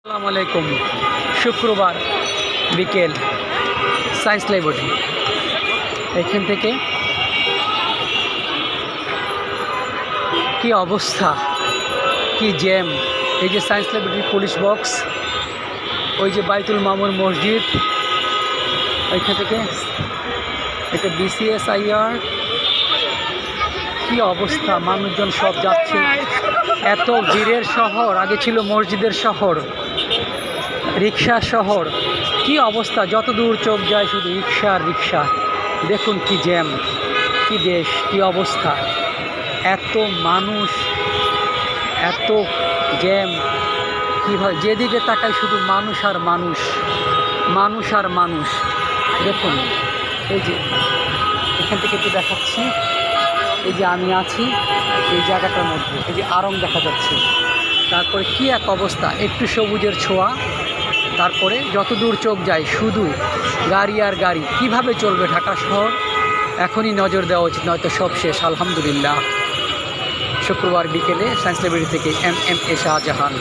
আসসালামু আলাইকুম। শুক্রবার বিকেল সায়েন্স ল্যাবরেটরি এখান থেকে কি অবস্থা, কি জ্যাম। এই যে সায়েন্স ল্যাবরেটরি পুলিশ বক্স, ওই যে বাইতুল মামুর মসজিদ, ওইখান থেকে এটা BCSIR। কি অবস্থা, মানুষজন সব যাচ্ছে। এত ভিড়ের শহর, আগে ছিল মসজিদের শহর, রিক্সা শহর। কি অবস্থা, যত দূর চোখ যায় শুধু রিক্সা রিক্সা। দেখুন কি জ্যাম, কি দেশ, কি অবস্থা। এত মানুষ, এত জ্যাম, কীভাবে যেদিকে তাকাই শুধু মানুষ আর মানুষ, মানুষ আর মানুষ। দেখুন এই যে এখান থেকে একটু দেখাচ্ছি, এই যে আমি আছি এই জায়গাটার মধ্যে, এই যে আড়ং দেখা যাচ্ছে। তারপরে কি এক অবস্থা, একটু সবুজের ছোঁয়া, তারপরে যত দূর চোখ যায় শুধু গাড়ি আর গাড়ি। কিভাবে চলবে ঢাকা শহর? এখনই নজর দেওয়া উচিত, নয়তো সব শেষ। আলহামদুলিল্লাহ। শুক্রবার বিকেলে সায়েন্স ল্যাবরেটরি থেকে MMA শাহজাহান।